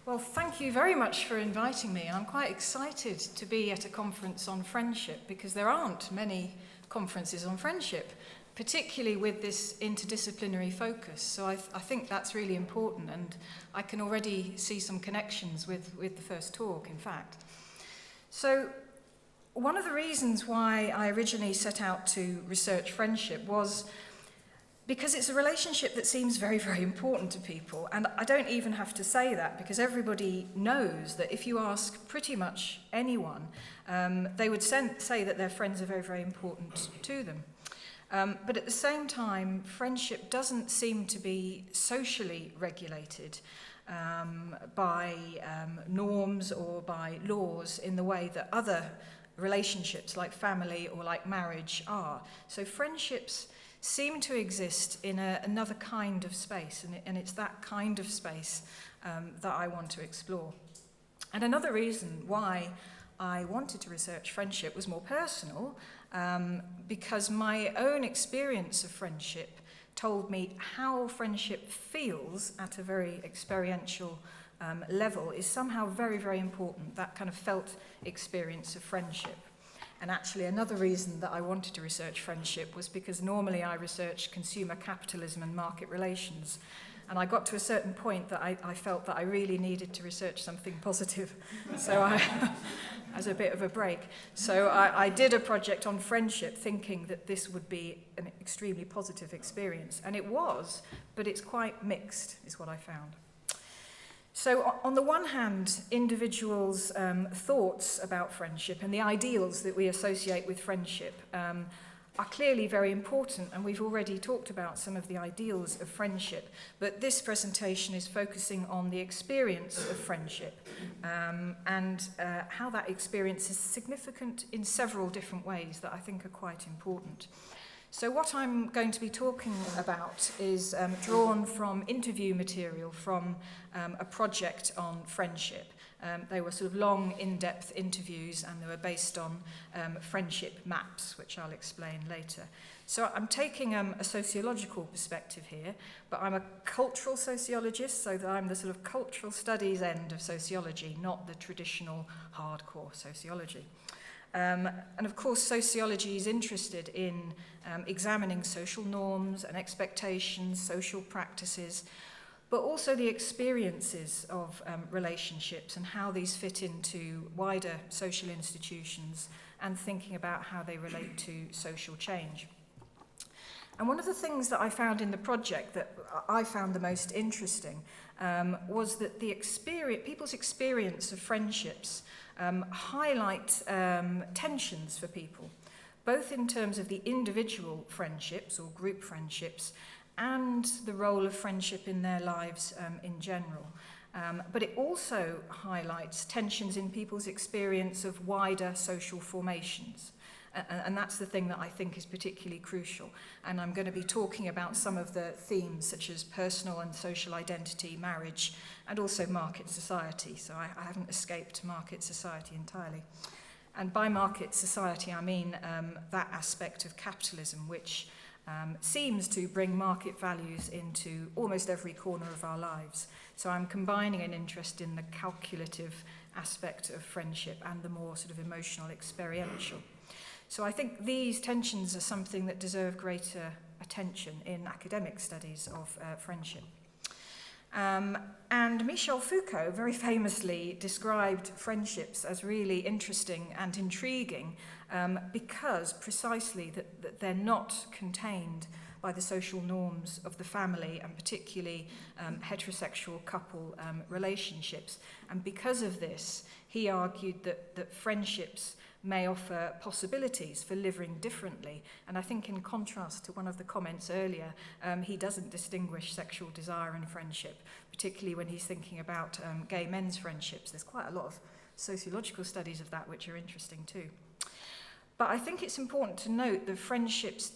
Well, thank you very much for inviting me. I'm quite excited to be at a conference on friendship because there aren't many conferences on friendship, particularly with this interdisciplinary focus. So I think that's really important, and I can already see some connections with the first talk, in fact. So one of the reasons why I originally set out to research friendship was because it's a relationship that seems very, very important to people. And I don't even have to say that, because everybody knows that if you ask pretty much anyone, they would say that their friends are very, very important to them. But at the same time, friendship doesn't seem to be socially regulated by norms or by laws in the way that other relationships like family or like marriage are. So friendships seem to exist in another kind of space, and it's that kind of space that I want to explore. And another reason why I wanted to research friendship was more personal, because my own experience of friendship told me how friendship feels at a very experiential level is somehow very, very important, that kind of felt experience of friendship. And actually another reason that I wanted to research friendship was because normally I research consumer capitalism and market relations. And I got to a certain point that I felt that I really needed to research something positive. So as a bit of a break. So I did a project on friendship thinking that this would be an extremely positive experience. And it was, but it's quite mixed, is what I found. So on the one hand, individuals' thoughts about friendship and the ideals that we associate with friendship are clearly very important, and we've already talked about some of the ideals of friendship, but this presentation is focusing on the experience of friendship and how that experience is significant in several different ways that I think are quite important. So what I'm going to be talking about is drawn from interview material from a project on friendship. They were sort of long, in-depth interviews, and they were based on friendship maps, which I'll explain later. So I'm taking a sociological perspective here, but I'm a cultural sociologist, so that I'm the sort of cultural studies end of sociology, not the traditional hardcore sociology. And of course, sociology is interested in examining social norms and expectations, social practices, but also the experiences of relationships and how these fit into wider social institutions and thinking about how they relate to social change. And one of the things that I found in the project that I found the most interesting was that people's experience of friendships highlight tensions for people, both in terms of the individual friendships or group friendships and the role of friendship in their lives in general. But it also highlights tensions in people's experience of wider social formations. And that's the thing that I think is particularly crucial. And I'm going to be talking about some of the themes such as personal and social identity, marriage, and also market society. So I haven't escaped market society entirely. And by market society, I mean that aspect of capitalism which seems to bring market values into almost every corner of our lives. So I'm combining an interest in the calculative aspect of friendship and the more sort of emotional, experiential. So I think these tensions are something that deserve greater attention in academic studies of friendship. And Michel Foucault very famously described friendships as really interesting and intriguing because precisely that they're not contained by the social norms of the family, and particularly heterosexual couple relationships. And because of this, he argued that friendships may offer possibilities for living differently. And I think in contrast to one of the comments earlier, he doesn't distinguish sexual desire and friendship, particularly when he's thinking about gay men's friendships. There's quite a lot of sociological studies of that which are interesting too. But I think it's important to note that friendships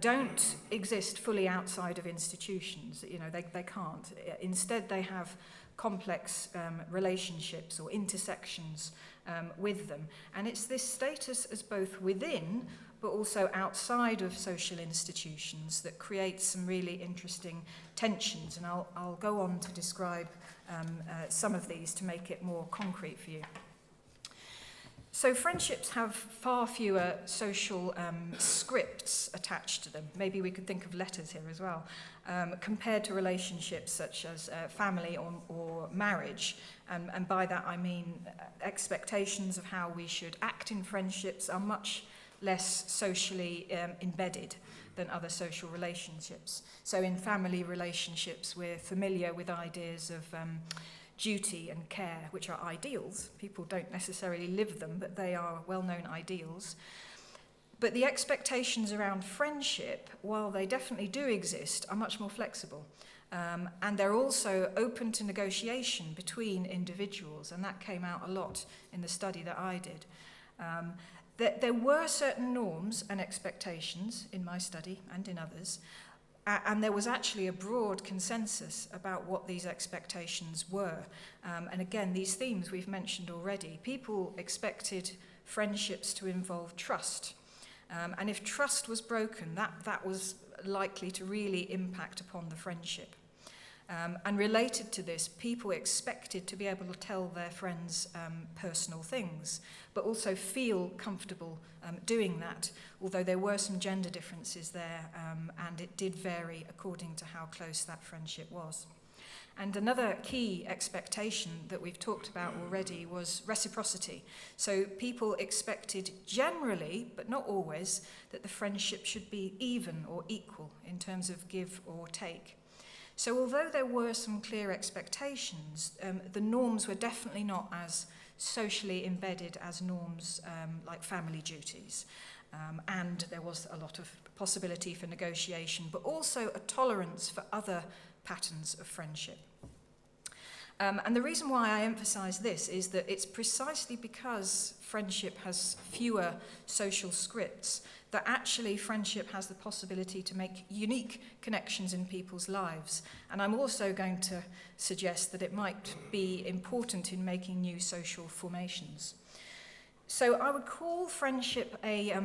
don't exist fully outside of institutions. You know, they can't. Instead, they have complex relationships or intersections with them. And it's this status as both within but also outside of social institutions that creates some really interesting tensions. And I'll go on to describe some of these to make it more concrete for you. So friendships have far fewer social scripts attached to them. Maybe we could think of letters here as well, compared to relationships such as family or marriage. And by that I mean expectations of how we should act in friendships are much less socially embedded than other social relationships. So in family relationships, we're familiar with ideas of duty and care, which are ideals. People don't necessarily live them, but they are well-known ideals. But the expectations around friendship, while they definitely do exist, are much more flexible. And they're also open to negotiation between individuals, and that came out a lot in the study that I did. There were certain norms and expectations in my study and in others, and there was actually a broad consensus about what these expectations were. And again, these themes we've mentioned already. People expected friendships to involve trust. And if trust was broken, that was likely to really impact upon the friendship. And related to this, people expected to be able to tell their friends personal things, but also feel comfortable doing that, although there were some gender differences there, and it did vary according to how close that friendship was. And another key expectation that we've talked about already was reciprocity. So people expected generally, but not always, that the friendship should be even or equal in terms of give or take. So although there were some clear expectations, the norms were definitely not as socially embedded as norms like family duties. And there was a lot of possibility for negotiation, but also a tolerance for other patterns of friendship. And the reason why I emphasize this is that it's precisely because friendship has fewer social scripts that actually friendship has the possibility to make unique connections in people's lives. And I'm also going to suggest that it might be important in making new social formations. So I would call friendship a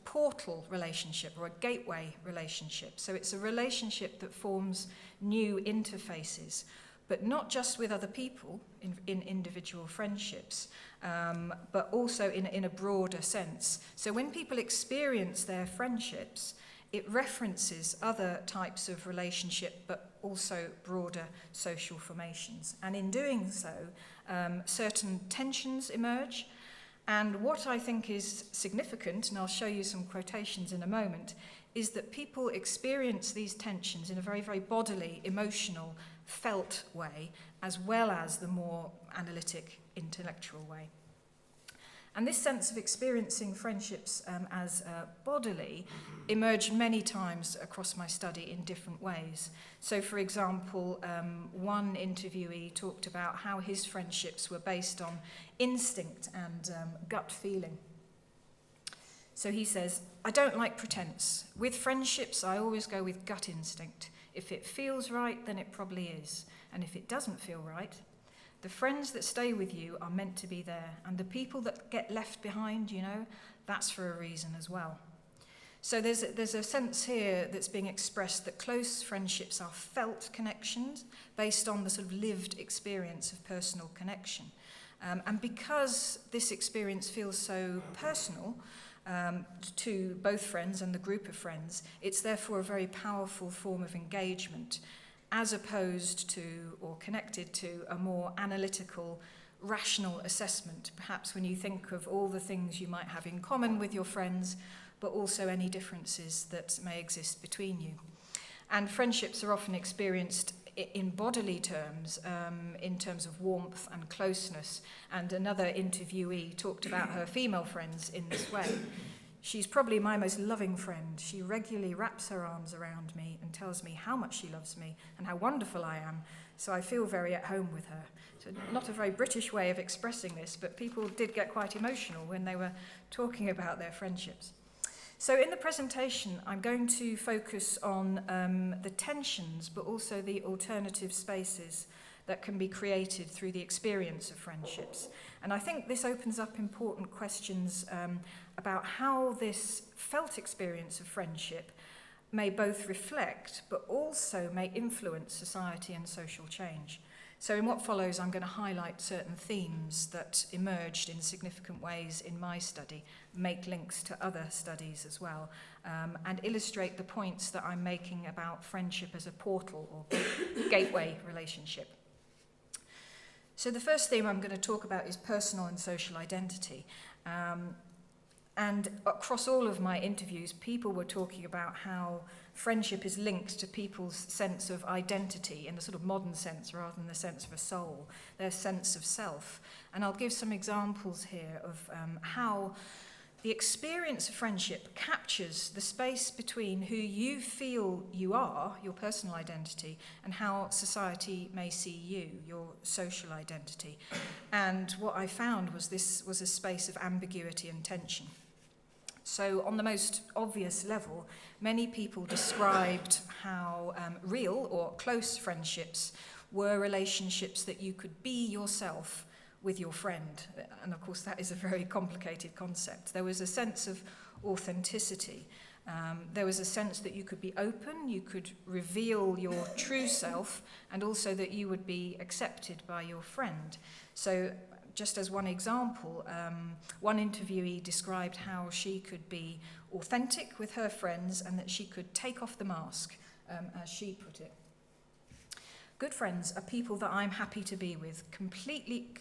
portal relationship or a gateway relationship. So it's a relationship that forms new interfaces, but not just with other people in individual friendships, but also in a broader sense. So when people experience their friendships, it references other types of relationship, but also broader social formations. And in doing so, certain tensions emerge. And what I think is significant, and I'll show you some quotations in a moment, is that people experience these tensions in a very, very bodily, emotional, felt way, as well as the more analytic, intellectual way. And this sense of experiencing friendships as bodily emerged many times across my study in different ways. So, for example, one interviewee talked about how his friendships were based on instinct and gut feeling. So he says, "I don't like pretense. With friendships, I always go with gut instinct. If it feels right, then it probably is. And if it doesn't feel right, the friends that stay with you are meant to be there. And the people that get left behind, that's for a reason as well." So there's a sense here that's being expressed that close friendships are felt connections based on the sort of lived experience of personal connection. And because this experience feels so personal, to both friends and the group of friends, it's therefore a very powerful form of engagement, as opposed to or connected to a more analytical, rational assessment, perhaps when you think of all the things you might have in common with your friends, but also any differences that may exist between you. And friendships are often experienced in bodily terms, in terms of warmth and closeness. And another interviewee talked about her female friends in this way. "She's probably my most loving friend. She regularly wraps her arms around me and tells me how much she loves me and how wonderful I am, so I feel very at home with her." So not a very British way of expressing this, but people did get quite emotional when they were talking about their friendships. So in the presentation, I'm going to focus on the tensions, but also the alternative spaces that can be created through the experience of friendships. And I think this opens up important questions about how this felt experience of friendship may both reflect, but also may influence society and social change. So in what follows, I'm going to highlight certain themes that emerged in significant ways in my study, make links to other studies as well, and illustrate the points that I'm making about friendship as a portal or gateway relationship. So the first theme I'm going to talk about is personal and social identity. And across all of my interviews, people were talking about how friendship is linked to people's sense of identity in the sort of modern sense rather than the sense of a soul, their sense of self. And I'll give some examples here of how the experience of friendship captures the space between who you feel you are, your personal identity, and how society may see you, your social identity. And what I found was this was a space of ambiguity and tension. So on the most obvious level, many people described how real or close friendships were relationships that you could be yourself with your friend. And of course, that is a very complicated concept. There was a sense of authenticity. There was a sense that you could be open, you could reveal your true self, and also that you would be accepted by your friend. So just as one example, one interviewee described how she could be authentic with her friends and that she could take off the mask, as she put it. Good friends are people that I'm happy to be with,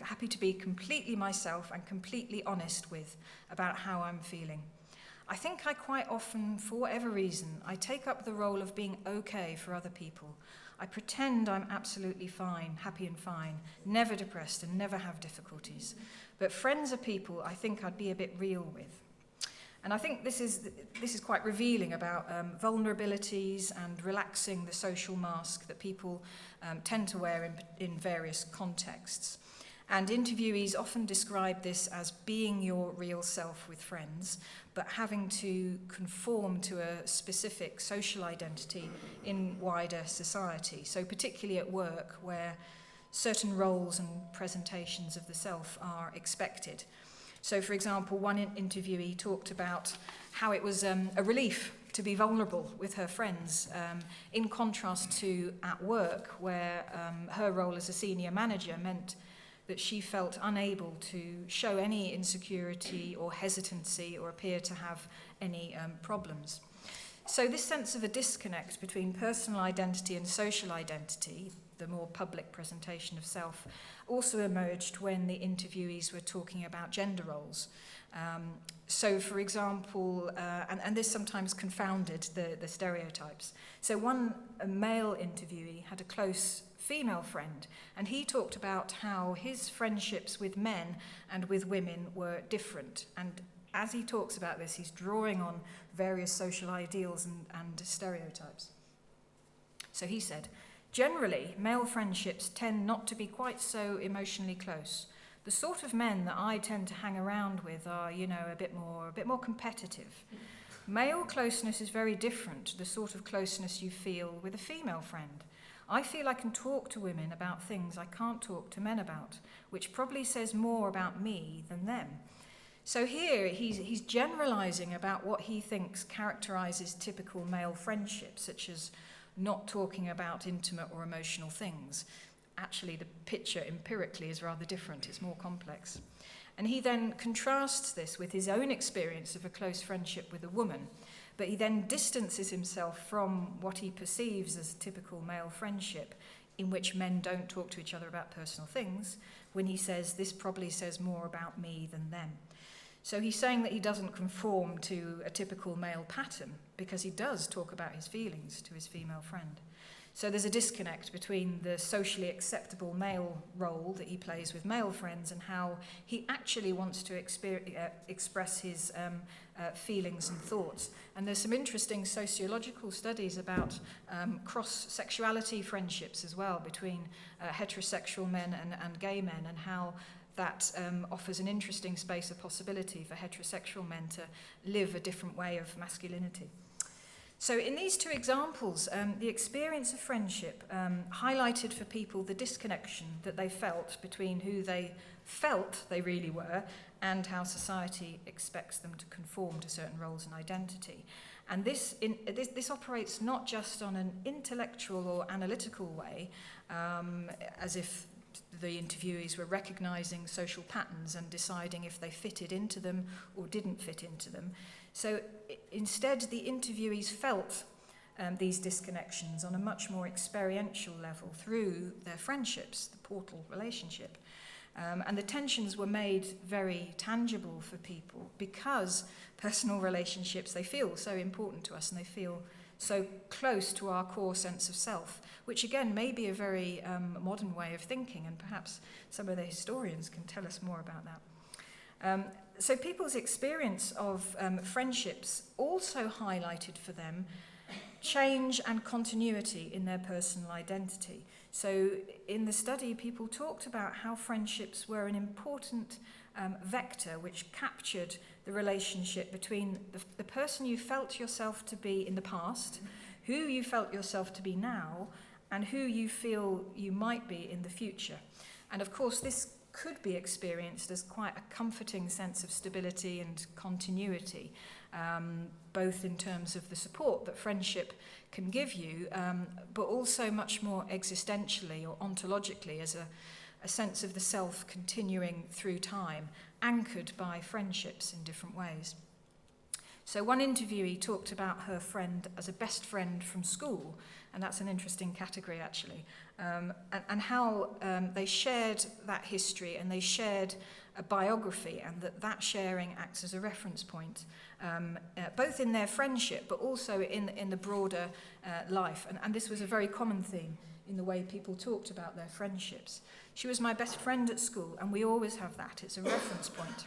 happy to be completely myself and completely honest with about how I'm feeling. I think I quite often, for whatever reason, I take up the role of being okay for other people. I pretend I'm absolutely fine, happy and fine, never depressed and never have difficulties. But friends are people I think I'd be a bit real with. And I think this is quite revealing about vulnerabilities and relaxing the social mask that people tend to wear in various contexts. And interviewees often describe this as being your real self with friends, but having to conform to a specific social identity in wider society. So particularly at work, where certain roles and presentations of the self are expected. So for example, one interviewee talked about how it was a relief to be vulnerable with her friends, in contrast to at work, where her role as a senior manager meant that she felt unable to show any insecurity or hesitancy or appear to have any problems. So this sense of a disconnect between personal identity and social identity, the more public presentation of self, also emerged when the interviewees were talking about gender roles. So for example, and this sometimes confounded the stereotypes. So one male interviewee had a close female friend, and he talked about how his friendships with men and with women were different. And as he talks about this, he's drawing on various social ideals and stereotypes. So he said, generally, male friendships tend not to be quite so emotionally close. The sort of men that I tend to hang around with are, a bit more competitive. Male closeness is very different to the sort of closeness you feel with a female friend. I feel I can talk to women about things I can't talk to men about, which probably says more about me than them. So here he's generalizing about what he thinks characterizes typical male friendships, such as not talking about intimate or emotional things. Actually, the picture empirically is rather different, it's more complex. And he then contrasts this with his own experience of a close friendship with a woman, but he then distances himself from what he perceives as typical male friendship, in which men don't talk to each other about personal things, when he says, this probably says more about me than them. So he's saying that he doesn't conform to a typical male pattern, because he does talk about his feelings to his female friend. So there's a disconnect between the socially acceptable male role that he plays with male friends and how he actually wants to express his feelings and thoughts. And there's some interesting sociological studies about cross-sexuality friendships as well between heterosexual men and gay men, and how that offers an interesting space of possibility for heterosexual men to live a different way of masculinity. So in these two examples, the experience of friendship highlighted for people the disconnection that they felt between who they felt they really were and how society expects them to conform to certain roles and identity. And this operates not just on an intellectual or analytical way, as if the interviewees were recognizing social patterns and deciding if they fitted into them or didn't fit into them. So instead, the interviewees felt these disconnections on a much more experiential level through their friendships, the portal relationship. And the tensions were made very tangible for people because personal relationships, they feel so important to us and they feel so close to our core sense of self, which again may be a very modern way of thinking, and perhaps some of the historians can tell us more about that. So people's experience of friendships also highlighted for them change and continuity in their personal identity. So in the study, people talked about how friendships were an important vector which captured the relationship between the person you felt yourself to be in the past, who you felt yourself to be now, and who you feel you might be in the future. And of course, this could be experienced as quite a comforting sense of stability and continuity, both in terms of the support that friendship can give you, but also much more existentially or ontologically as a sense of the self continuing through time, anchored by friendships in different ways. So one interviewee talked about her friend as a best friend from school, and that's an interesting category actually, and how they shared that history and they shared a biography, and that sharing acts as a reference point, both in their friendship but also in the broader life. And this was a very common theme in the way people talked about their friendships. She was my best friend at school, and we always have that. It's a reference point.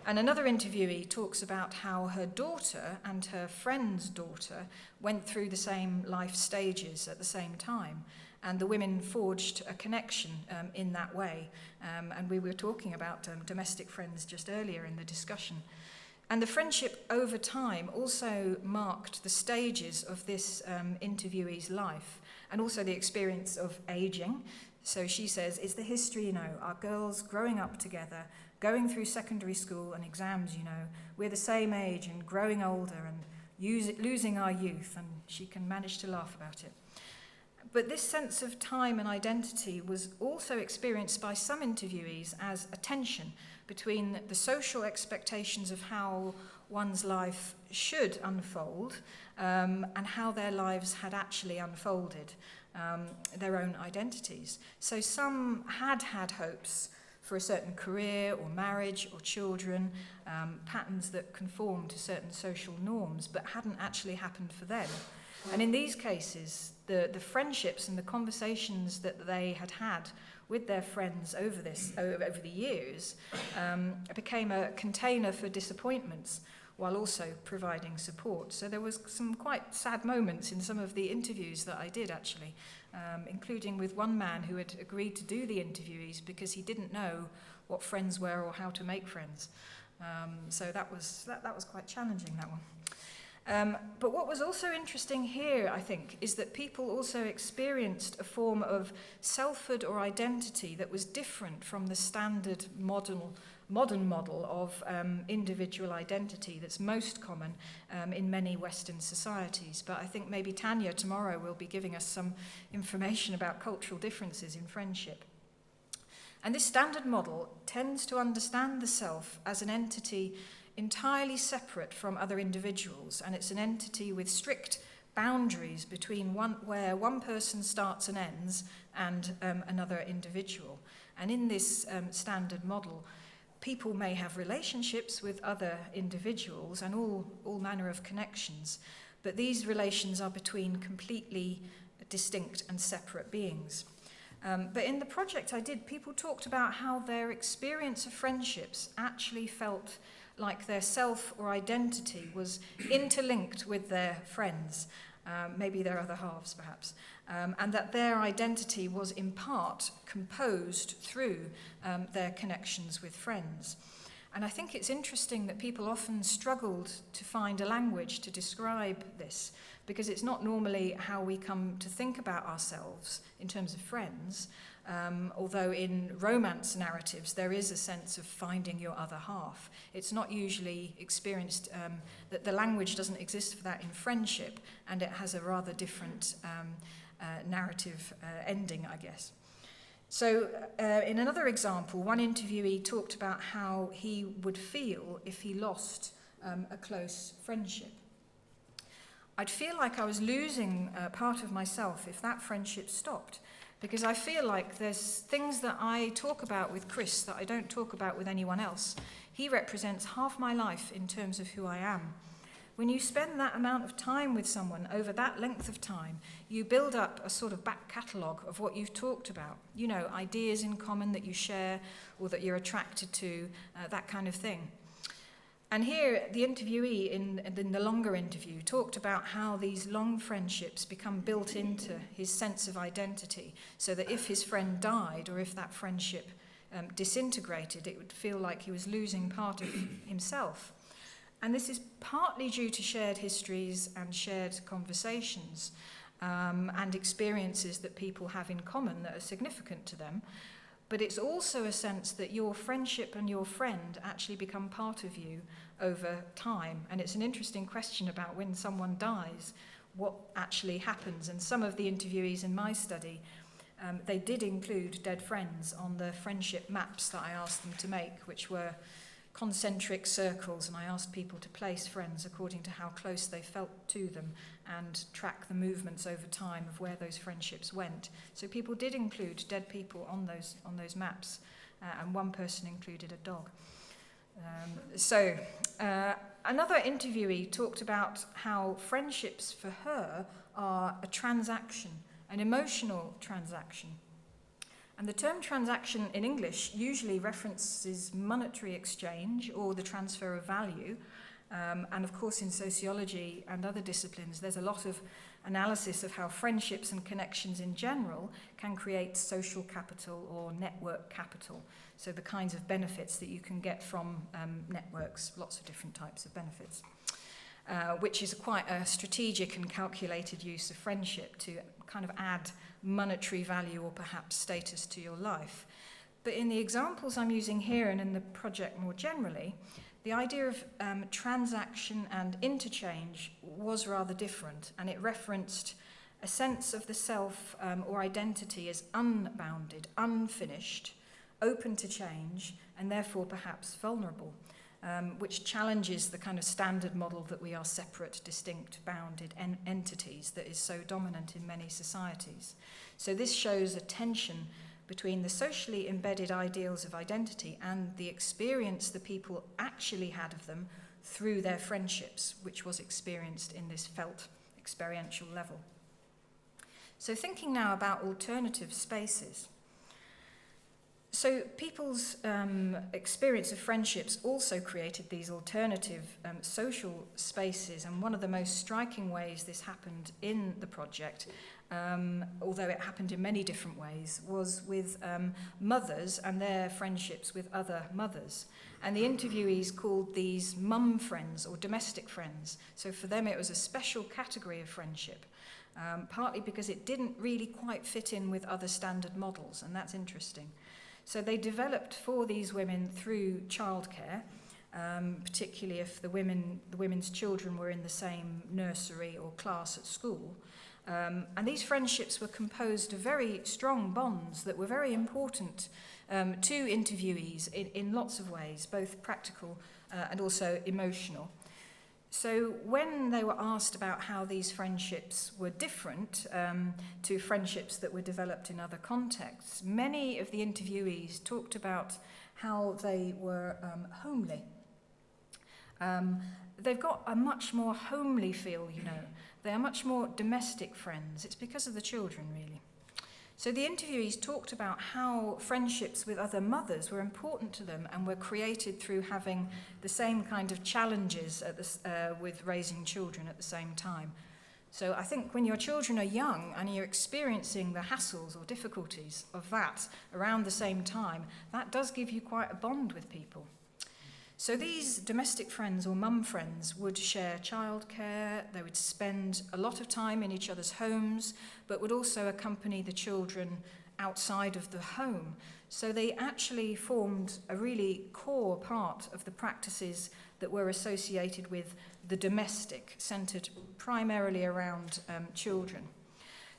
And another interviewee talks about how her daughter and her friend's daughter went through the same life stages at the same time. And the women forged a connection in that way. And we were talking about domestic friends just earlier in the discussion. And the friendship over time also marked the stages of this interviewee's life, and also the experience of aging. So she says, it's the history, our girls growing up together, going through secondary school and exams, we're the same age and growing older and losing our youth, and she can manage to laugh about it. But this sense of time and identity was also experienced by some interviewees as a tension between the social expectations of how one's life should unfold and how their lives had actually unfolded, their own identities. So some had hopes for a certain career or marriage or children, patterns that conform to certain social norms, but hadn't actually happened for them. And in these cases, the friendships and the conversations that they had with their friends over the years became a container for disappointments, while also providing support. So there was some quite sad moments in some of the interviews that I did, actually, including with one man who had agreed to do the interviewees because he didn't know what friends were or how to make friends. So that was quite challenging, that one. But what was also interesting here, I think, is that people also experienced a form of selfhood or identity that was different from the standard modern model of individual identity that's most common in many Western societies. But I think maybe Tanya tomorrow will be giving us some information about cultural differences in friendship. And this standard model tends to understand the self as an entity entirely separate from other individuals, and it's an entity with strict boundaries between where one person starts and ends and another individual. And in this standard model, people may have relationships with other individuals and all manner of connections, but these relations are between completely distinct and separate beings. But in the project I did, people talked about how their experience of friendships actually felt like their self or identity was interlinked with their friends, maybe their other halves perhaps, and that their identity was in part composed through their connections with friends. And I think it's interesting that people often struggled to find a language to describe this, because it's not normally how we come to think about ourselves in terms of friends, Although in romance narratives there is a sense of finding your other half. It's not usually experienced, that the language doesn't exist for that in friendship, and it has a rather different narrative ending, I guess. So in another example, one interviewee talked about how he would feel if he lost a close friendship. I'd feel like I was losing part of myself if that friendship stopped, because I feel like there's things that I talk about with Chris that I don't talk about with anyone else. He represents half my life in terms of who I am. When you spend that amount of time with someone over that length of time, you build up a sort of back catalogue of what you've talked about. You know, ideas in common that you share or that you're attracted to, that kind of thing. And here, the interviewee in the longer interview talked about how these long friendships become built into his sense of identity, so that if his friend died or if that friendship disintegrated, it would feel like he was losing part of himself. And this is partly due to shared histories and shared conversations and experiences that people have in common that are significant to them. But it's also a sense that your friendship and your friend actually become part of you over time. And it's an interesting question about when someone dies, what actually happens. And some of the interviewees in my study, they did include dead friends on the friendship maps that I asked them to make, which were concentric circles, and I asked people to place friends according to how close they felt to them and track the movements over time of where those friendships went. So people did include dead people on those maps, and one person included a dog. Another interviewee talked about how friendships for her are a transaction, an emotional transaction. And the term transaction in English usually references monetary exchange or the transfer of value. And of course in sociology and other disciplines, there's a lot of analysis of how friendships and connections in general can create social capital or network capital. So the kinds of benefits that you can get from networks, lots of different types of benefits. Which is quite a strategic and calculated use of friendship to kind of add monetary value or perhaps status to your life. But in the examples I'm using here and in the project more generally, the idea of transaction and interchange was rather different, and it referenced a sense of the self or identity as unbounded, unfinished, open to change, and therefore perhaps vulnerable. Which challenges the kind of standard model that we are separate, distinct, bounded entities that is so dominant in many societies. So this shows a tension between the socially embedded ideals of identity and the experience the people actually had of them through their friendships, which was experienced in this felt experiential level. So thinking now about alternative spaces. So people's experience of friendships also created these alternative social spaces, and one of the most striking ways this happened in the project, although it happened in many different ways, was with mothers and their friendships with other mothers. And the interviewees called these mum friends or domestic friends. So for them it was a special category of friendship, partly because it didn't really quite fit in with other standard models, and that's interesting. So they developed for these women through childcare, particularly if the women's children were in the same nursery or class at school. And these friendships were composed of very strong bonds that were very important to interviewees in lots of ways, both practical and also emotional. So when they were asked about how these friendships were different to friendships that were developed in other contexts, many of the interviewees talked about how they were homely. They've got a much more homely feel, you know. They are much more domestic friends. It's because of the children, really. So the interviewees talked about how friendships with other mothers were important to them and were created through having the same kind of challenges with raising children at the same time. So I think when your children are young and you're experiencing the hassles or difficulties of that around the same time, that does give you quite a bond with people. So these domestic friends or mum friends would share childcare, they would spend a lot of time in each other's homes, but would also accompany the children outside of the home. So they actually formed a really core part of the practices that were associated with the domestic, centred primarily around children.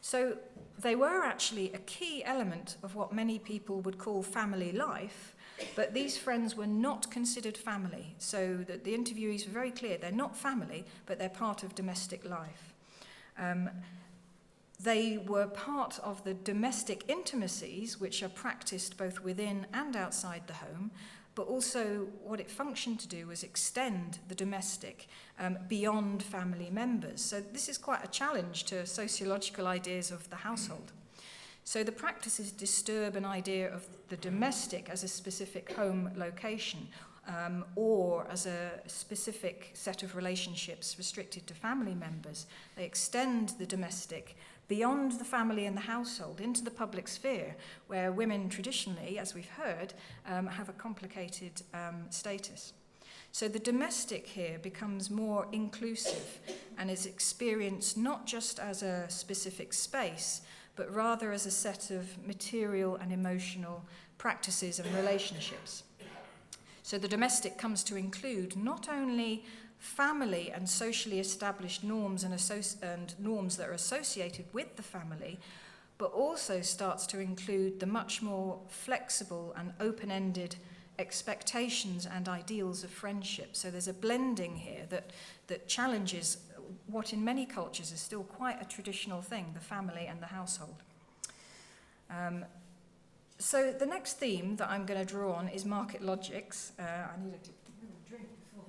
So they were actually a key element of what many people would call family life, but these friends were not considered family. So that the interviewees were very clear, they're not family, but they're part of domestic life. They were part of the domestic intimacies, which are practiced both within and outside the home, but also what it functioned to do was extend the domestic beyond family members. So this is quite a challenge to sociological ideas of the household. So the practices disturb an idea of the domestic as a specific home location, or as a specific set of relationships restricted to family members. They extend the domestic beyond the family and the household into the public sphere, where women traditionally, as we've heard, have a complicated status. So the domestic here becomes more inclusive and is experienced not just as a specific space, but rather as a set of material and emotional practices and relationships. So the domestic comes to include not only family and socially established norms and norms that are associated with the family, but also starts to include the much more flexible and open-ended expectations and ideals of friendship. So there's a blending here that challenges what in many cultures is still quite a traditional thing, the family and the household. So the next theme that I'm going to draw on is market logics. I need a drink before.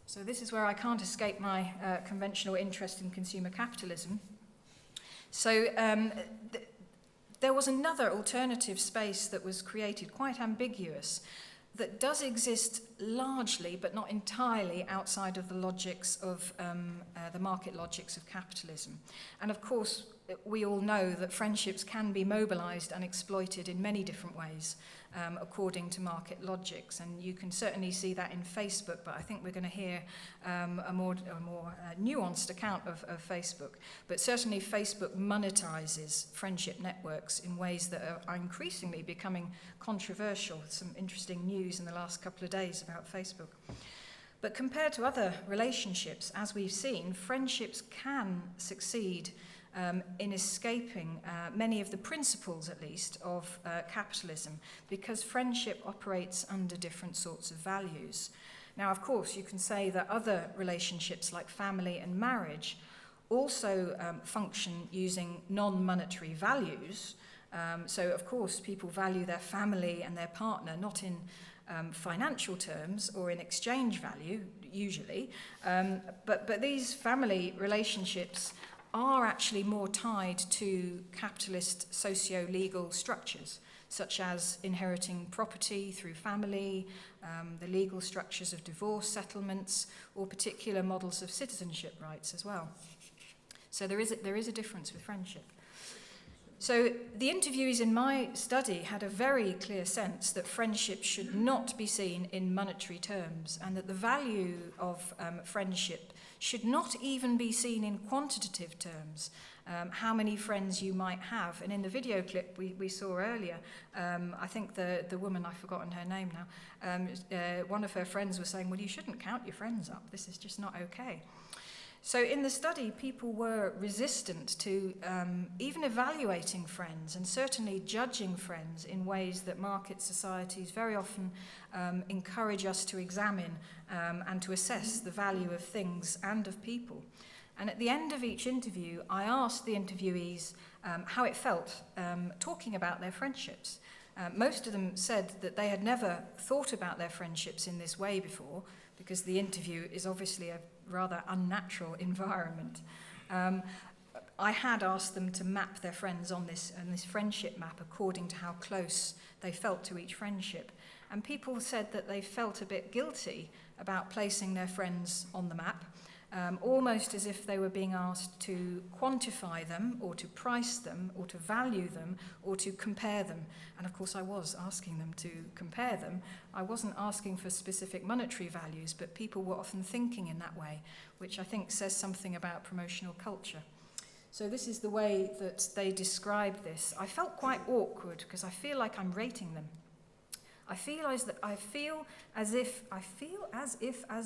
So this is where I can't escape my conventional interest in consumer capitalism. So there was another alternative space that was created, quite ambiguous, that does exist largely, but not entirely, outside of the logics of the market logics of capitalism. And of course, we all know that friendships can be mobilized and exploited in many different ways, according to market logics. And you can certainly see that in Facebook, but I think we're going to hear a more nuanced account of Facebook. But certainly Facebook monetizes friendship networks in ways that are increasingly becoming controversial. Some interesting news in the last couple of days about Facebook. But compared to other relationships, as we've seen, friendships can succeed in escaping many of the principles, at least, of capitalism, because friendship operates under different sorts of values. Now, of course, you can say that other relationships like family and marriage also function using non-monetary values. So, of course, people value their family and their partner not in financial terms or in exchange value, usually, but these family relationships are actually more tied to capitalist socio-legal structures, such as inheriting property through family, the legal structures of divorce settlements, or particular models of citizenship rights as well. So there is a difference with friendship. So the interviewees in my study had a very clear sense that friendship should not be seen in monetary terms, and that the value of friendship should not even be seen in quantitative terms, how many friends you might have. And in the video clip we saw earlier, I think the woman, I've forgotten her name now, one of her friends was saying, well, you shouldn't count your friends up, this is just not okay. So in the study, people were resistant to even evaluating friends and certainly judging friends in ways that market societies very often encourage us to examine and to assess the value of things and of people. And at the end of each interview, I asked the interviewees how it felt talking about their friendships. Most of them said that they had never thought about their friendships in this way before, because the interview is obviously a rather unnatural environment. I had asked them to map their friends on this friendship map according to how close they felt to each friendship. And people said that they felt a bit guilty about placing their friends on the map, almost as if they were being asked to quantify them or to price them or to value them or to compare them. And of course I was asking them to compare them. I wasn't asking for specific monetary values, but people were often thinking in that way, which I think says something about promotional culture. So this is the way that they describe this. I felt quite awkward because I feel like I'm rating them. I feel as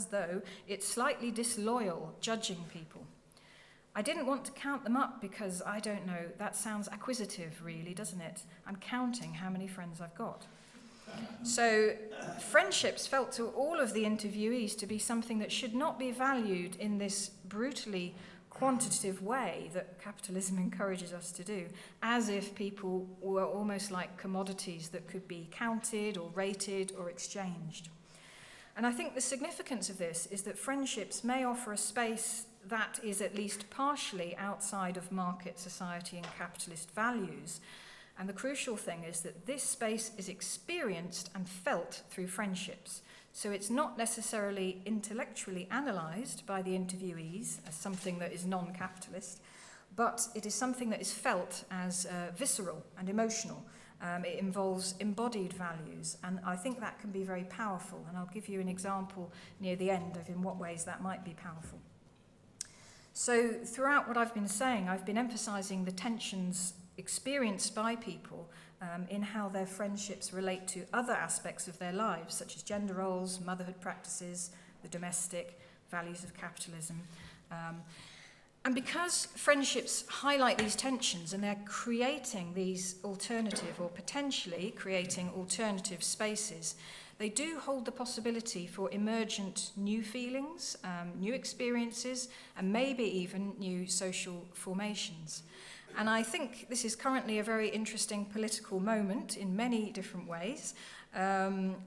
though it's slightly disloyal judging people. I didn't want to count them up because, I don't know, that sounds acquisitive really, doesn't it? I'm counting how many friends I've got. So friendships felt to all of the interviewees to be something that should not be valued in this brutally quantitative way that capitalism encourages us to do, as if people were almost like commodities that could be counted or rated or exchanged. And I think the significance of this is that friendships may offer a space that is at least partially outside of market society and capitalist values. And the crucial thing is that this space is experienced and felt through friendships. So it's not necessarily intellectually analysed by the interviewees as something that is non-capitalist, but it is something that is felt as visceral and emotional. It involves embodied values, and I think that can be very powerful. And I'll give you an example near the end of in what ways that might be powerful. So throughout what I've been saying, I've been emphasising the tensions experienced by people in how their friendships relate to other aspects of their lives, such as gender roles, motherhood practices, the domestic, values of capitalism. And because friendships highlight these tensions and they're creating these alternative or potentially creating alternative spaces, they do hold the possibility for emergent new feelings, new experiences, and maybe even new social formations. And I think this is currently a very interesting political moment in many different ways,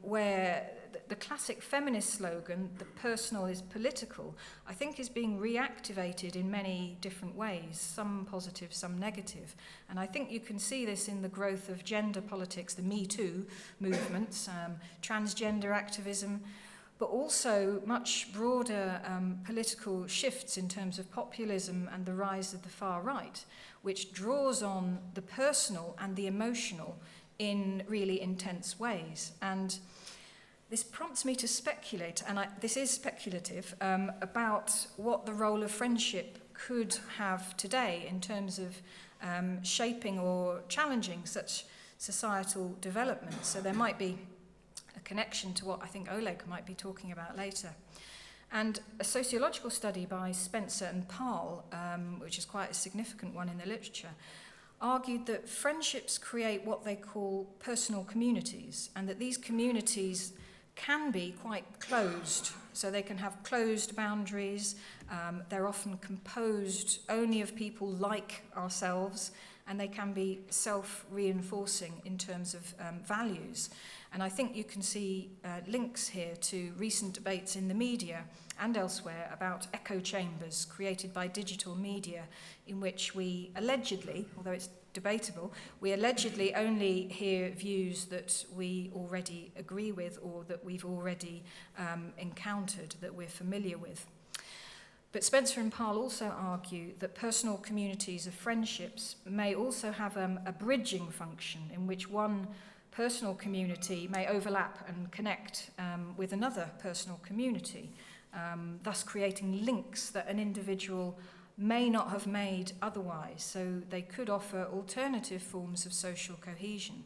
where the classic feminist slogan, the personal is political, I think is being reactivated in many different ways, some positive, some negative. And I think you can see this in the growth of gender politics, the Me Too movements, transgender activism, but also much broader political shifts in terms of populism and the rise of the far right, which draws on the personal and the emotional in really intense ways. And this prompts me to speculate, and this is speculative, about what the role of friendship could have today in terms of shaping or challenging such societal developments. So there might be a connection to what I think Oleg might be talking about later. And a sociological study by Spencer and Parle, which is quite a significant one in the literature, argued that friendships create what they call personal communities, and that these communities can be quite closed. So they can have closed boundaries, they're often composed only of people like ourselves, and they can be self-reinforcing in terms of values. And I think you can see links here to recent debates in the media and elsewhere about echo chambers created by digital media, in which we allegedly, although it's debatable, we allegedly only hear views that we already agree with or that we've already encountered, that we're familiar with. But Spencer and Parle also argue that personal communities of friendships may also have a bridging function in which one personal community may overlap and connect with another personal community, thus creating links that an individual may not have made otherwise. So they could offer alternative forms of social cohesion.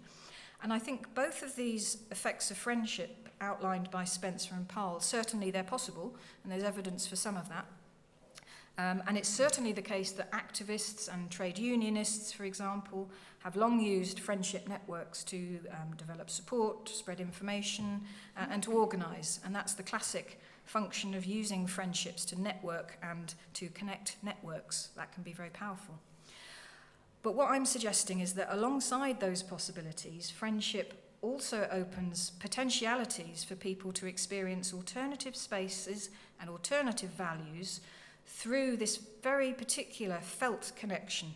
And I think both of these effects of friendship outlined by Spencer and Parle, certainly they're possible, and there's evidence for some of that. And it's certainly the case that activists and trade unionists, for example, have long used friendship networks to develop support, to spread information, and to organise. And that's the classic function of using friendships to network and to connect networks. That can be very powerful. But what I'm suggesting is that alongside those possibilities, friendship also opens potentialities for people to experience alternative spaces and alternative values through this very particular felt connection.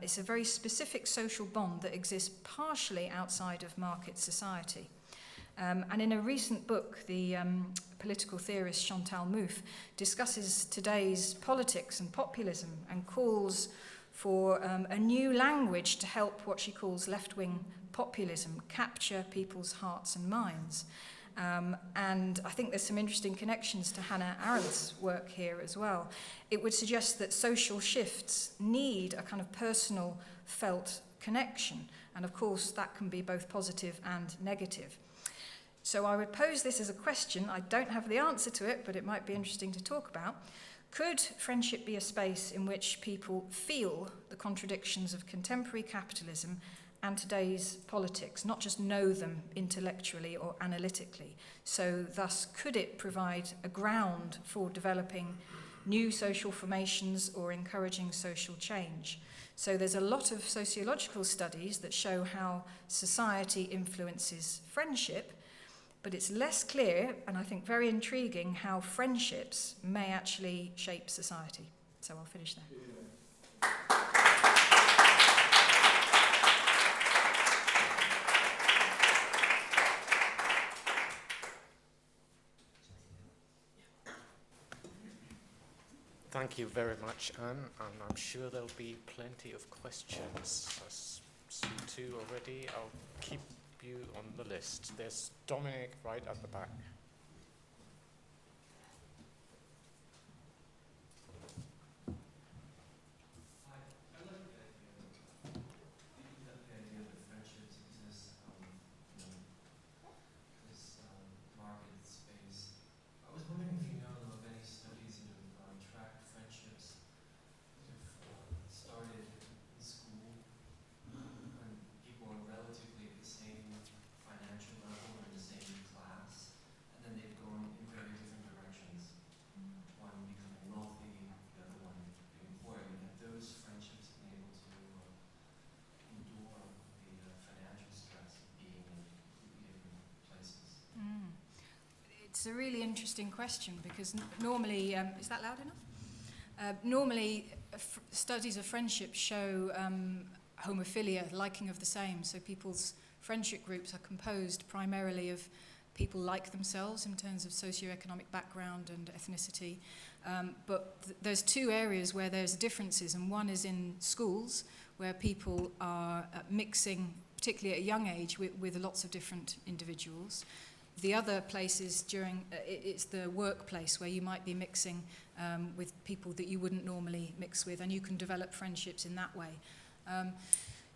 It's a very specific social bond that exists partially outside of market society. And in a recent book, the political theorist Chantal Mouffe discusses today's politics and populism and calls for a new language to help what she calls left-wing populism capture people's hearts and minds. And I think there's some interesting connections to Hannah Arendt's work here as well. It would suggest that social shifts need a kind of personal, felt connection. And of course, that can be both positive and negative. So I would pose this as a question. I don't have the answer to it, but it might be interesting to talk about. Could friendship be a space in which people feel the contradictions of contemporary capitalism and today's politics, not just know them intellectually or analytically? So thus, could it provide a ground for developing new social formations or encouraging social change? So there's a lot of sociological studies that show how society influences friendship, but it's less clear, and I think very intriguing, how friendships may actually shape society. So I'll finish there. Thank you very much, Anne, and I'm sure there'll be plenty of questions. I see two already. I'll keep you on the list. There's Dominic right at the back. It's a really interesting question because normally, is that loud enough? Normally, studies of friendship show homophilia, liking of the same. So people's friendship groups are composed primarily of people like themselves in terms of socioeconomic background and ethnicity. But there's two areas where there's differences, and one is in schools where people are mixing, particularly at a young age, with lots of different individuals. The other place is it's the workplace where you might be mixing with people that you wouldn't normally mix with, and you can develop friendships in that way.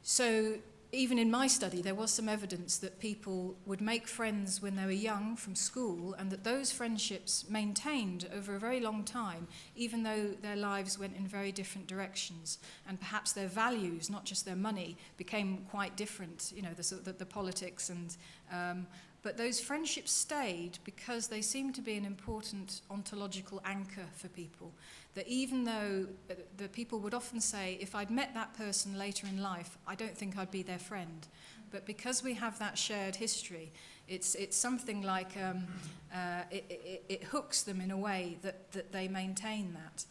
So even in my study, there was some evidence that people would make friends when they were young from school, and that those friendships maintained over a very long time, even though their lives went in very different directions, and perhaps their values, not just their money, became quite different. You know, the politics and. But those friendships stayed because they seemed to be an important ontological anchor for people. That even though the people would often say, if I'd met that person later in life, I don't think I'd be their friend. But because we have that shared history, it's something like it hooks them in a way that they maintain that.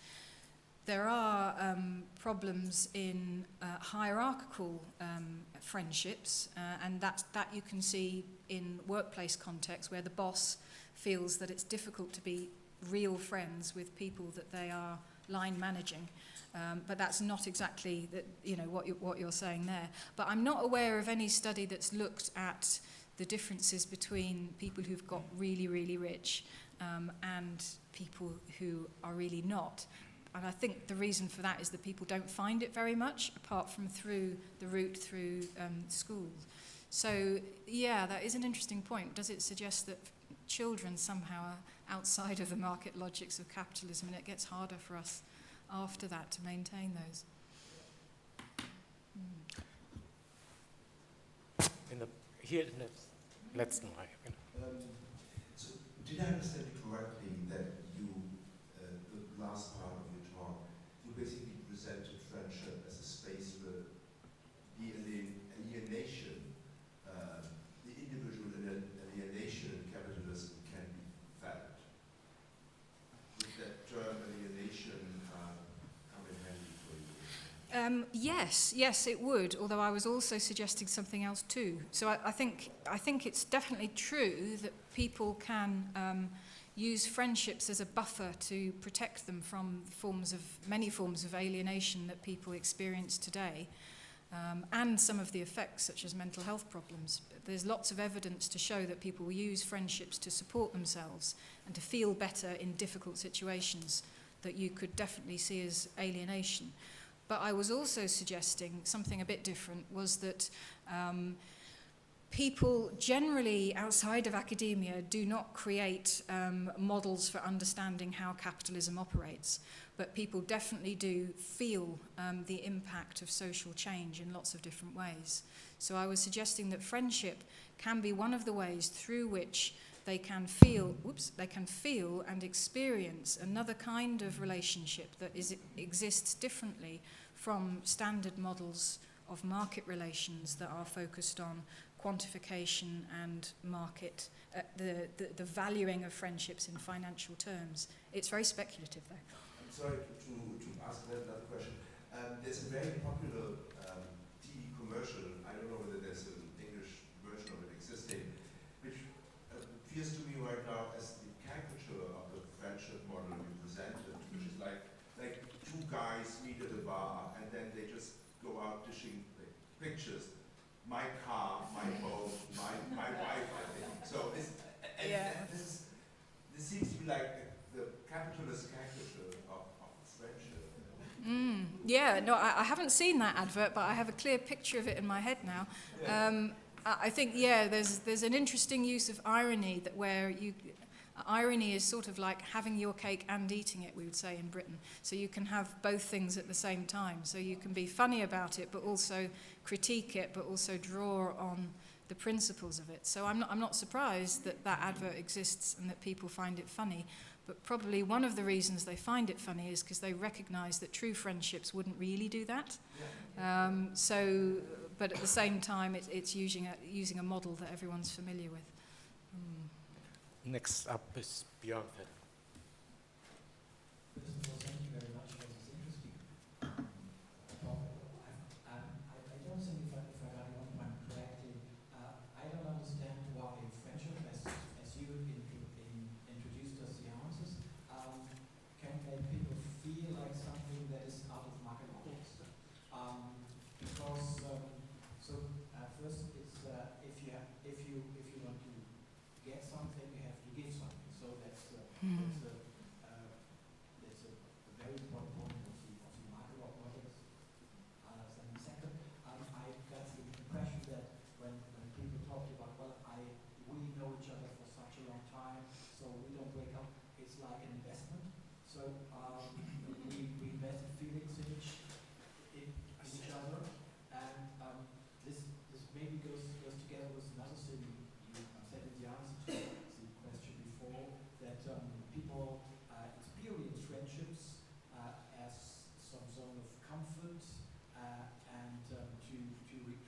There are problems in hierarchical friendships, and that you can see in workplace contexts where the boss feels that it's difficult to be real friends with people that they are line managing. But that's not exactly what you're saying there. But I'm not aware of any study that's looked at the differences between people who've got really, really rich and people who are really not. And I think the reason for that is that people don't find it very much, apart from through the route through school. So, yeah, that is an interesting point. Does it suggest that children somehow are outside of the market logics of capitalism, and it gets harder for us after that to maintain those? Let's know. So, did I understand it correctly that you, the last part of your talk, you basically presented friendship as a space where the alienation, the individual alienation in capitalism can be felt? Would that term alienation come in handy for you? Yes, it would. Although I was also suggesting something else too. So I think it's definitely true that people can use friendships as a buffer to protect them from many forms of alienation that people experience today. and some of the effects, such as mental health problems. There's lots of evidence to show that people use friendships to support themselves and to feel better in difficult situations that you could definitely see as alienation. But I was also suggesting something a bit different, was that people generally outside of academia do not create models for understanding how capitalism operates, but people definitely do feel the impact of social change in lots of different ways. So I was suggesting that friendship can be one of the ways through which they can feel and experience another kind of relationship that exists differently from standard models of market relations that are focused on quantification and market, the valuing of friendships in financial terms. It's very speculative, though. I'm sorry to ask another question. There's a very popular TV commercial, I don't know whether there's an English version of it existing, which appears to me right now as the caricature of the friendship model you presented, which is like two guys meet at a bar and then they just go out dishing pictures. My car, my home, my wife, I think. So this seems to be like the capitalist caricature of friendship. Yeah, no, I haven't seen that advert, but I have a clear picture of it in my head now. Yeah. I think, there's an interesting use of irony irony is sort of like having your cake and eating it, we would say in Britain. So you can have both things at the same time. So you can be funny about it, but also critique it, but also draw on the principles of it. So I'm not surprised that advert exists and that people find it funny. But probably one of the reasons they find it funny is because they recognize that true friendships wouldn't really do that. But at the same time, it's using a model that everyone's familiar with. Next up is Björn. First of all, thank you very much for this interesting talk. I don't think if I got it one correctly, I don't understand why friendship, as you introduced us the answers, can make people feel like something that is out of market models. Because first it's if you want to get something, you have to give something. So that's a very important point of the market models. Then second, I got the impression that when people talked about, we know each other for such a long time, so we don't break up. It's like an investment. So we invest feelings in each other, and this maybe goes together with another thing you said in the answer to the question before, that people experience friendships as some sort of comfort and to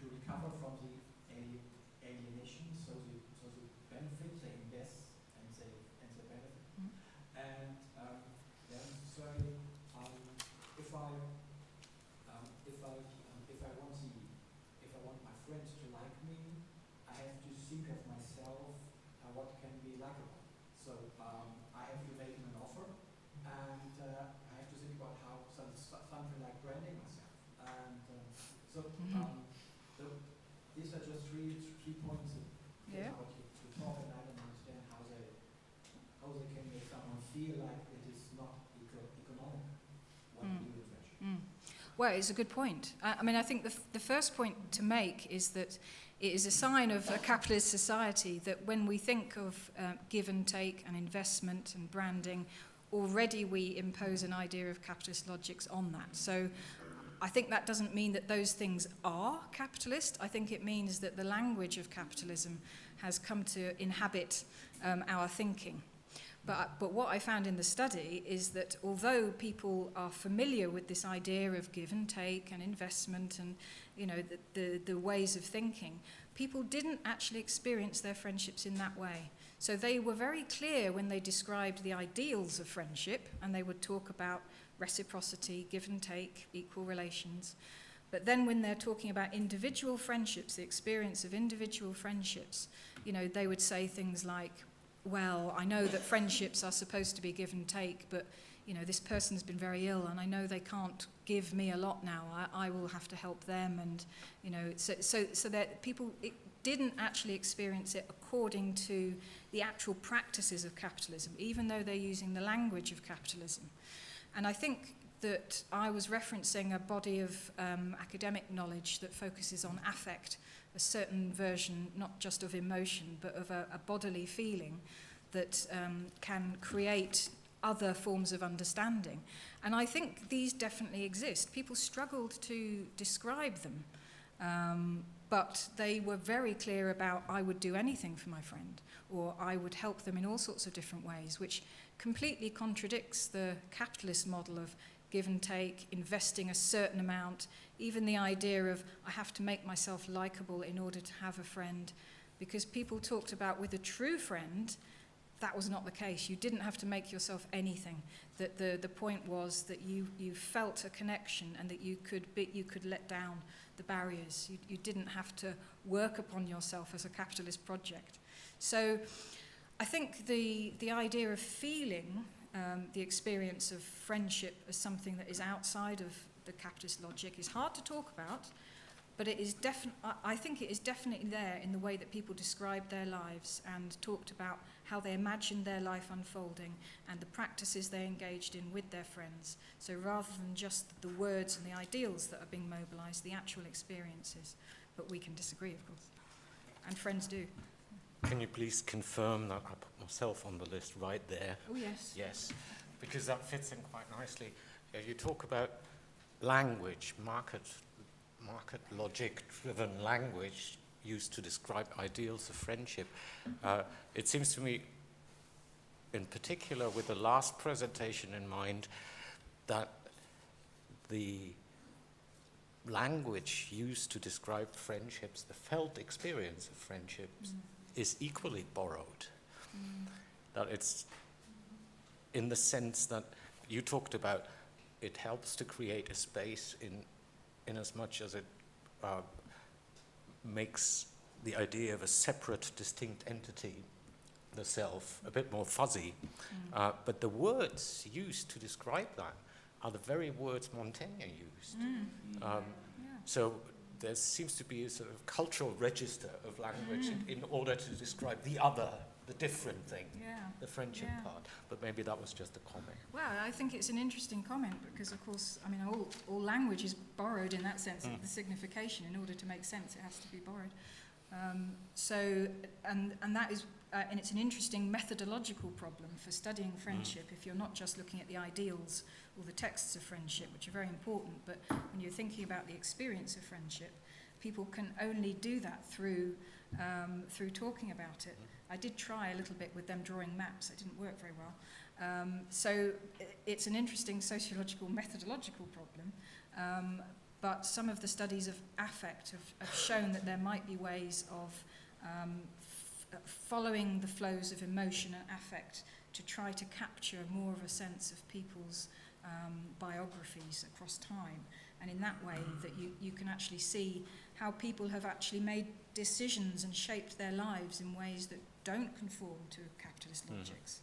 recover from the alienation. So the benefit, they invest and they benefit. And then thirdly, if I want my friends to like me, I have to think of myself what can be likable. So I have to make them an offer, and I have to think about how something like branding myself. And so these are just three points that about to talk, and I don't understand how they can make someone feel like it is not economic what we do in friendship. Well, it's a good point. I think the first point to make is that it is a sign of a capitalist society that when we think of give and take and investment and branding, already we impose an idea of capitalist logics on that. So I think that doesn't mean that those things are capitalist. I think it means that the language of capitalism has come to inhabit our thinking. But what I found in the study is that although people are familiar with this idea of give and take and investment and the ways of thinking, people didn't actually experience their friendships in that way. So they were very clear when they described the ideals of friendship, and they would talk about reciprocity, give and take, equal relations. But then when they're talking about individual friendships, the experience of individual friendships, they would say things like, well, I know that friendships are supposed to be give and take, but this person's been very ill and I know they can't give me a lot now. I will have to help them, and so that people didn't actually experience it according to the actual practices of capitalism, even though they're using the language of capitalism. And I think that I was referencing a body of academic knowledge that focuses on affect, a certain version, not just of emotion, but of a bodily feeling that can create other forms of understanding. And I think these definitely exist. People struggled to describe them, but they were very clear about, I would do anything for my friend, or I would help them in all sorts of different ways, which completely contradicts the capitalist model of give and take, investing a certain amount, even the idea of I have to make myself likable in order to have a friend, because people talked about with a true friend, that was not the case. You didn't have to make yourself anything. That the point was that you felt a connection, and that you could let down the barriers. You didn't have to work upon yourself as a capitalist project. So I think the idea of feeling the experience of friendship as something that is outside of the capitalist logic is hard to talk about, but it is I think it is definitely there in the way that people described their lives and talked about how they imagined their life unfolding and the practices they engaged in with their friends. So rather than just the words and the ideals that are being mobilized, the actual experiences. But we can disagree, of course. And friends do. Can you please confirm that I put myself on the list right there? Oh, yes. Yes, because that fits in quite nicely. You talk about language, market logic-driven language used to describe ideals of friendship. It seems to me, in particular with the last presentation in mind, that the language used to describe friendships, the felt experience of friendships, is equally borrowed. That it's in the sense that you talked about, it helps to create a space in as much as it makes the idea of a separate, distinct entity, the self, a bit more fuzzy. But the words used to describe that are the very words Montaigne used. So there seems to be a sort of cultural register of language in order to describe the other, the different thing, the friendship part. But maybe that was just a comment. Well, I think it's an interesting comment because, of course, I mean, all language is borrowed in that sense of the signification. In order to make sense, it has to be borrowed. And that is, and it's an interesting methodological problem for studying friendship if you're not just looking at the ideals or the texts of friendship, which are very important, but when you're thinking about the experience of friendship, people can only do that through talking about it. I did try a little bit with them drawing maps. It didn't work very well. So it's an interesting sociological methodological problem. But some of the studies of affect have shown that there might be ways of following the flows of emotion and affect to try to capture more of a sense of people's biographies across time. And in that way that you can actually see how people have actually made decisions and shaped their lives in ways that don't conform to capitalist logics.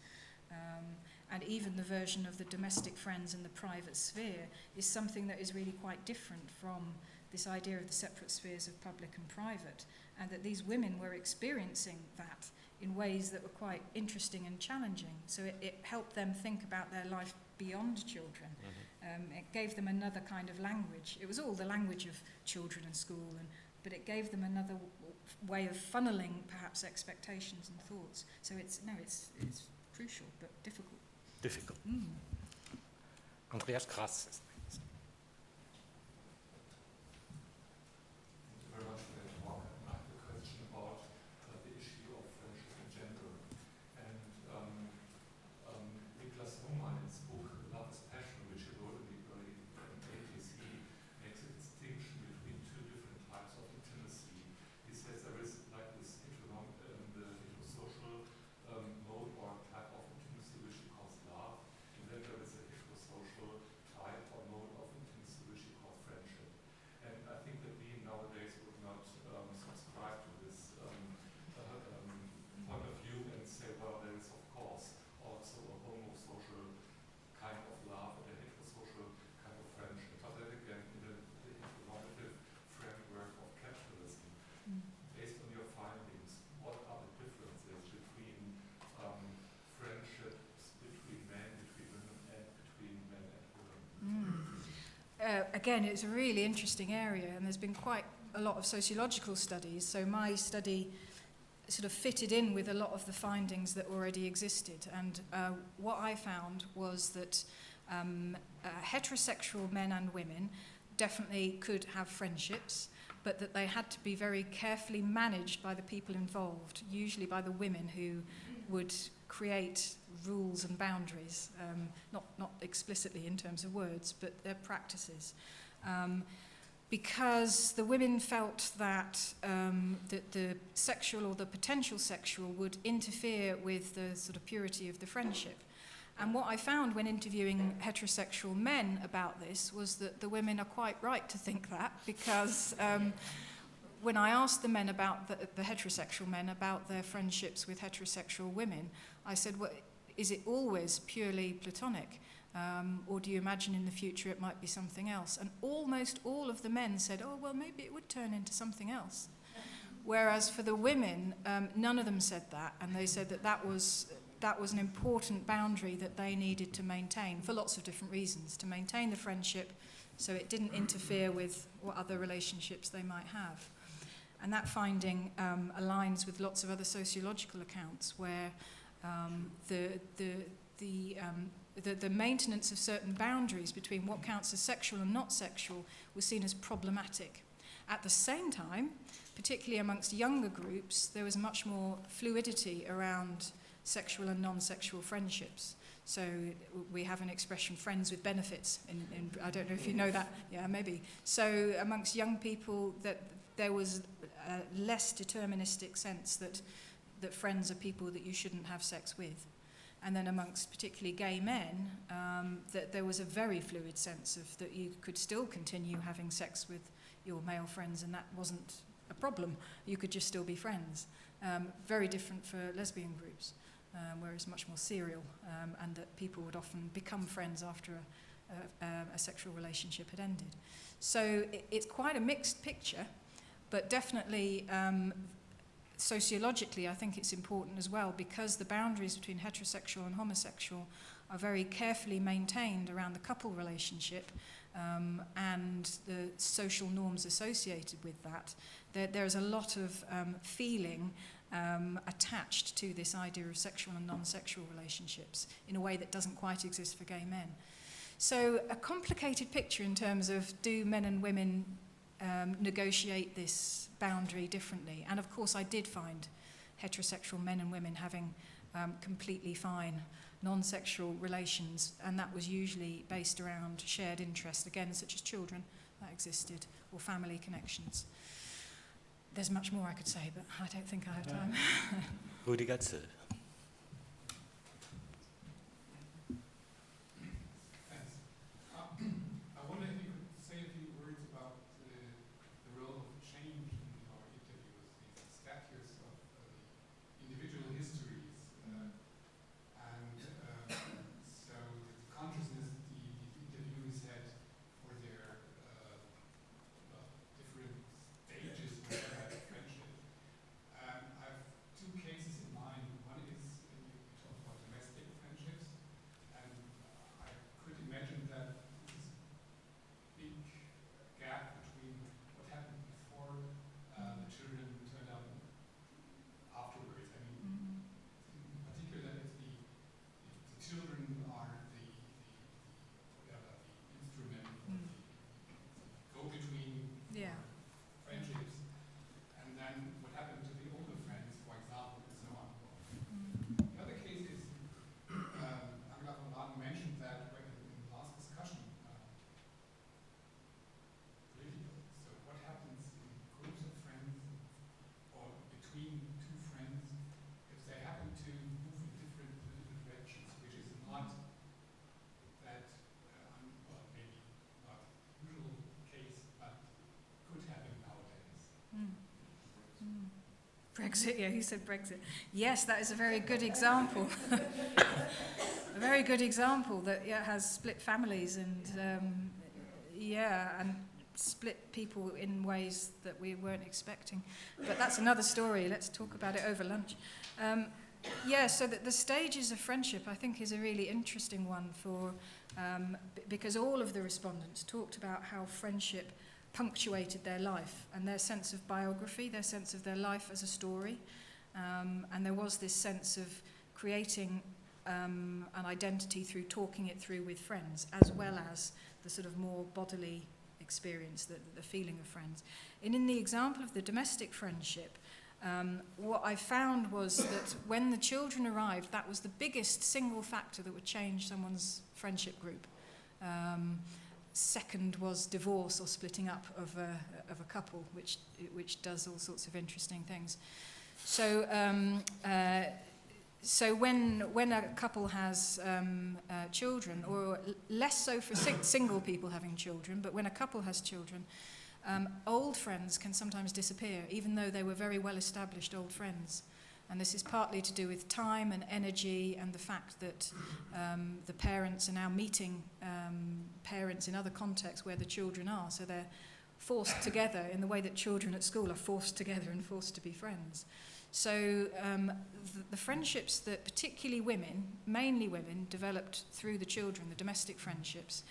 And even the version of the domestic friends and the private sphere is something that is really quite different from this idea of the separate spheres of public and private, and that these women were experiencing that in ways that were quite interesting and challenging. So it helped them think about their life beyond children. It gave them another kind of language. It was all the language of children and school, but it gave them another way of funneling perhaps expectations and thoughts. So it's crucial but difficult. Difficult. Andreas Krass. Thank you very much for that talk. I have a question about the issue of friendship in general. And Niklas Luhmann's book, Love is Passion, which he wrote in the early 80s, he makes a distinction between two different types of intimacy. He says there is like this heterosocial mode or type of intimacy which he calls love, and then there is a heterosocial type or again, it's a really interesting area, and there's been quite a lot of sociological studies. So my study sort of fitted in with a lot of the findings that already existed. And what I found was that heterosexual men and women definitely could have friendships, but that they had to be very carefully managed by the people involved, usually by the women who would create rules and boundaries, not explicitly in terms of words, but their practices. Because the women felt that the sexual or the potential sexual would interfere with the sort of purity of the friendship. And what I found when interviewing heterosexual men about this was that the women are quite right to think that, because when I asked the men about the heterosexual men about their friendships with heterosexual women, I said, well, is it always purely platonic? Or do you imagine in the future it might be something else? And almost all of the men said, oh, well, maybe it would turn into something else. Whereas for the women, none of them said that, and they said that that was an important boundary that they needed to maintain for lots of different reasons, to maintain the friendship so it didn't interfere with what other relationships they might have. And that finding aligns with lots of other sociological accounts where the maintenance of certain boundaries between what counts as sexual and not sexual was seen as problematic. At the same time, particularly amongst younger groups, there was much more fluidity around sexual and non-sexual friendships. So we have an expression, friends with benefits, in I don't know if you know that, yeah, maybe. So amongst young people, that there was a less deterministic sense that friends are people that you shouldn't have sex with. And then amongst particularly gay men, that there was a very fluid sense of that you could still continue having sex with your male friends, and that wasn't a problem. You could just still be friends. Very different for lesbian groups, where it's much more serial, and that people would often become friends after a sexual relationship had ended. So it's quite a mixed picture, but definitely sociologically, I think it's important as well, because the boundaries between heterosexual and homosexual are very carefully maintained around the couple relationship, and the social norms associated with that. There's a lot of feeling attached to this idea of sexual and non-sexual relationships in a way that doesn't quite exist for gay men. So a complicated picture in terms of, do men and women negotiate this boundary differently? And of course I did find heterosexual men and women having completely fine non-sexual relations, and that was usually based around shared interest, again, such as children that existed, or family connections. There's much more I could say, but I don't think I have time. Rudi Gatzel. Brexit, yeah, he said Brexit. Yes, that is a very good example. A very good example that has split families and and split people in ways that we weren't expecting. But that's another story. Let's talk about it over lunch. Yeah, so the stages of friendship, I think, is a really interesting one for because all of the respondents talked about how friendship punctuated their life and their sense of biography, their sense of their life as a story, and there was this sense of creating an identity through talking it through with friends, as well as the sort of more bodily experience, the feeling of friends. And in the example of the domestic friendship, what I found was that when the children arrived, that was the biggest single factor that would change someone's friendship group. Second was divorce or splitting up of a couple, which does all sorts of interesting things. So when a couple has children, or less so for single people having children, but when a couple has children, old friends can sometimes disappear, even though they were very well-established old friends. And this is partly to do with time and energy and the fact that the parents are now meeting parents in other contexts where the children are. So they're forced together in the way that children at school are forced together and forced to be friends. So the friendships that particularly women, mainly women, developed through the children, the domestic friendships,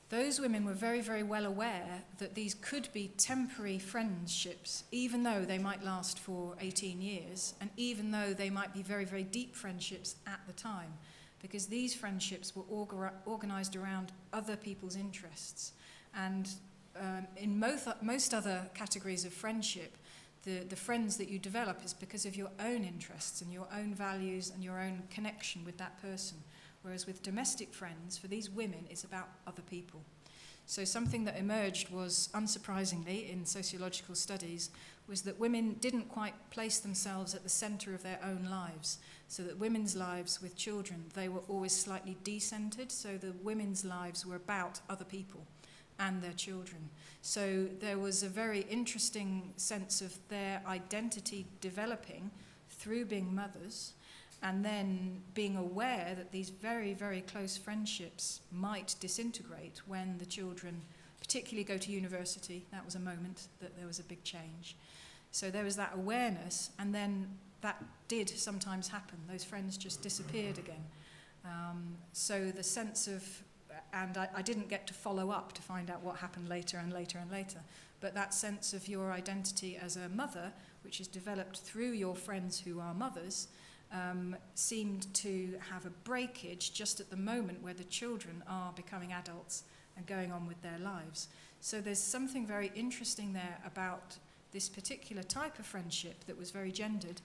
those women were very, very well aware that these could be temporary friendships, even though they might last for 18 years, and even though they might be very, very deep friendships at the time, because these friendships were organized around other people's interests. And in most other categories of friendship, the friends that you develop is because of your own interests and your own values and your own connection with that person. Whereas with domestic friends, for these women, it's about other people. So something that emerged was, unsurprisingly, in sociological studies, was that women didn't quite place themselves at the center of their own lives. So that women's lives with children, they were always slightly decentered. So the women's lives were about other people and their children. So there was a very interesting sense of their identity developing through being mothers, and then being aware that these very, very close friendships might disintegrate when the children particularly go to university. That was a moment that there was a big change. So there was that awareness, and then that did sometimes happen. Those friends just disappeared again. So the sense of, and I didn't get to follow up to find out what happened later and later and later, but that sense of your identity as a mother, which is developed through your friends who are mothers, seemed to have a breakage just at the moment where the children are becoming adults and going on with their lives. So there's something very interesting there about this particular type of friendship that was very gendered,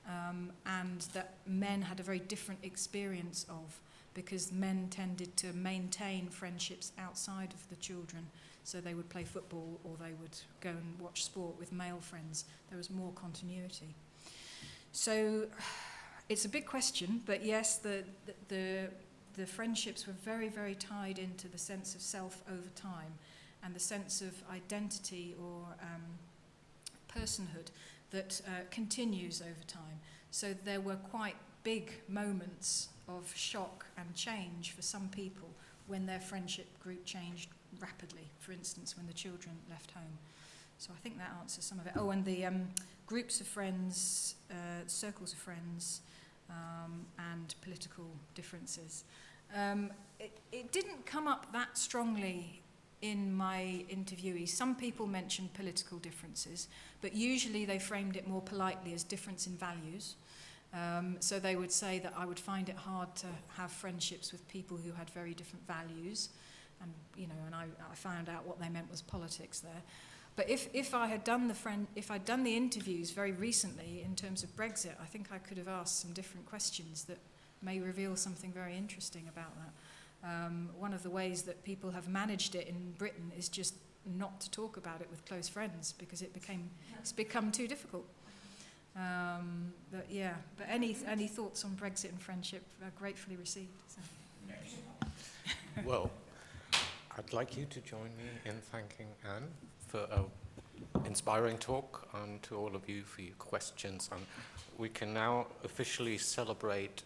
and that men had a very different experience of, because men tended to maintain friendships outside of the children. So they would play football or they would go and watch sport with male friends. There was more continuity. So it's a big question, but yes, the friendships were very, very tied into the sense of self over time and the sense of identity or personhood that continues over time. So there were quite big moments of shock and change for some people when their friendship group changed rapidly, for instance, when the children left home. So I think that answers some of it. Oh, and the groups of friends, circles of friends, and political differences. It didn't come up that strongly in my interviewees. Some people mentioned political differences, but usually they framed it more politely as difference in values. So they would say that I would find it hard to have friendships with people who had very different values, and I found out what they meant was politics there. But if I'd done the interviews very recently in terms of Brexit, I think I could have asked some different questions that may reveal something very interesting about that. One of the ways that people have managed it in Britain is just not to talk about it with close friends because it's become too difficult. But any thoughts on Brexit and friendship are gratefully received. So. Well, I'd like you to join me in thanking Anne for an inspiring talk, and to all of you for your questions. And we can now officially celebrate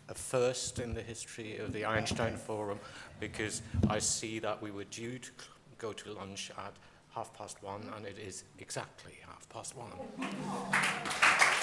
a first in the history of the Einstein Forum, because I see that we were due to go to lunch at 1:30, and it is exactly 1:30.